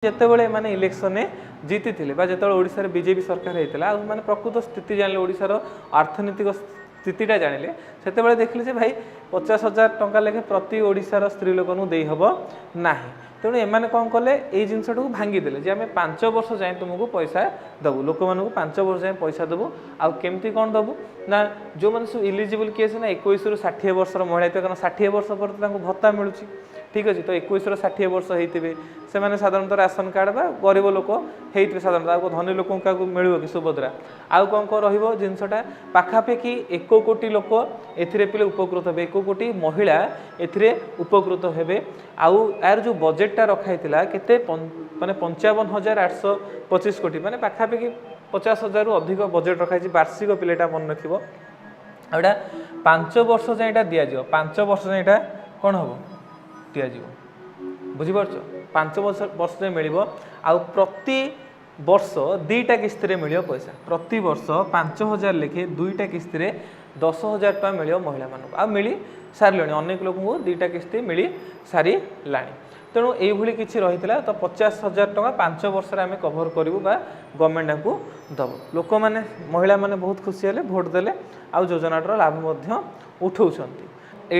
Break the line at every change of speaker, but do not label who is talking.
ଯେତେବେଳେ ମାନେ ଇଲେକ୍ସନରେ ଜିତିଥିଲେ ବା ଯେତେବେଳେ ଓଡ଼ିଶାରେ ବିଜେପି ସରକାର ହେଇଥିଲା ଆଉ ମାନେ ପ୍ରକୃତ ସ୍ଥିତି ଜାଣିଲେ ଓଡ଼ିଶାର ଅର୍ଥନୈତିକ ସ୍ଥିତିଟା ଜାଣିଲେ ସେତେବେଳେ ଦେଖିଲେ ଯେ ଭାଇ 50,000 ଟଙ୍କା ଲେଖେ ପ୍ରତି ଓଡ଼ିଶାର ସ୍ତ୍ରୀ ଲୋକଙ୍କୁ ଦେଇହେବ ନାହିଁ। ତେଣୁ ଏମାନେ କ'ଣ କଲେ ଏଇ ଜିନିଷଟାକୁ ଭାଙ୍ଗିଦେଲେ ଯେ ଆମେ 5 ବର୍ଷ ଯାଏଁ ତୁମକୁ ପଇସା ଦେବୁ, ଲୋକମାନଙ୍କୁ 5 ବର୍ଷ ଯାଏଁ ପଇସା ଦେବୁ। ଆଉ କେମିତି କ'ଣ ଦେବୁ ନା ଯେଉଁମାନେ ସବୁ ଇଲିଜିବଲ୍ କିଏ ନା 21ରୁ 60 ବର୍ଷର ମହିଳା ହେଇଥିବେ, କାରଣ 60 ବର୍ଷ ପରେ ତାଙ୍କୁ ଭତ୍ତା ମିଳୁଛି। ঠিক ଅଛି, ତ 21ରୁ 60 ବର୍ଷ ହେଇଥିବେ ସେମାନେ ସାଧାରଣତଃ ରାସନ କାର୍ଡ଼ ବା ଗରିବ ଲୋକ ହେଇଥିବେ ସାଧାରଣତଃ। ଆଉ ଧନୀ ଲୋକଙ୍କୁ କାହାକୁ ମିଳିବ କି ସୁଭଦ୍ରା? ଆଉ କ'ଣ କ'ଣ ରହିବ ଜିନିଷଟା ପାଖାପାଖି 1 କୋଟି ଲୋକ ଏଥିରେ ପିଲେ ଉପକୃତ ହେବେ, 1 କୋଟି ମହିଳା ଏଥିରେ ଉପକୃତ ହେବେ। ଆଉ ଏହାର ଯେଉଁ ବଜେଟଟା ରଖାହେଇଥିଲା କେତେ ମାନେ 55,825 କୋଟି, ମାନେ ପାଖାପାଖି 50,000ରୁ ଅଧିକ ବଜେଟ୍ ରଖାହେଇଛି। ବାର୍ଷିକ ପିଲାଟା ମନେ ରଖିବ। ଆଉ ଏଇଟା 5 ବର୍ଷ ଯାଏଁ ଏଇଟା ଦିଆଯିବ, 5 ବର୍ଷ ଯାଏଁ ଏଇଟା କ'ଣ ହେବ ଦିଆଯିବ, ବୁଝିପାରୁଛ? 5 ବର୍ଷ ଯାଏଁ ମିଳିବ। ଆଉ ପ୍ରତି ବର୍ଷ 2ଟା କିସ୍ତିରେ ମିଳିବ ପଇସା, ପ୍ରତି ବର୍ଷ 5,000 ଲେଖେ 2ଟା କିସ୍ତିରେ 10,000 ଟଙ୍କା ମିଳିବ ମହିଳାମାନଙ୍କୁ। ଆଉ ମିଳି ସାରିଲାଣି, ଅନେକ ଲୋକଙ୍କୁ 2ଟା କିସ୍ତି ମିଳି ସାରିଲାଣି। ତେଣୁ ଏଇଭଳି କିଛି ରହିଥିଲା। ତ 50,000 ଟଙ୍କା 5 ବର୍ଷରେ ଆମେ କଭର କରିବୁ ବା ଗଭର୍ଣ୍ଣମେଣ୍ଟ ଆମକୁ ଦେବ। ଲୋକମାନେ ମହିଳାମାନେ ବହୁତ ଖୁସି ହେଲେ, ଭୋଟ ଦେଲେ, ଆଉ ଯୋଜନାଟାର ଲାଭ ମଧ୍ୟ ଉଠାଉଛନ୍ତି।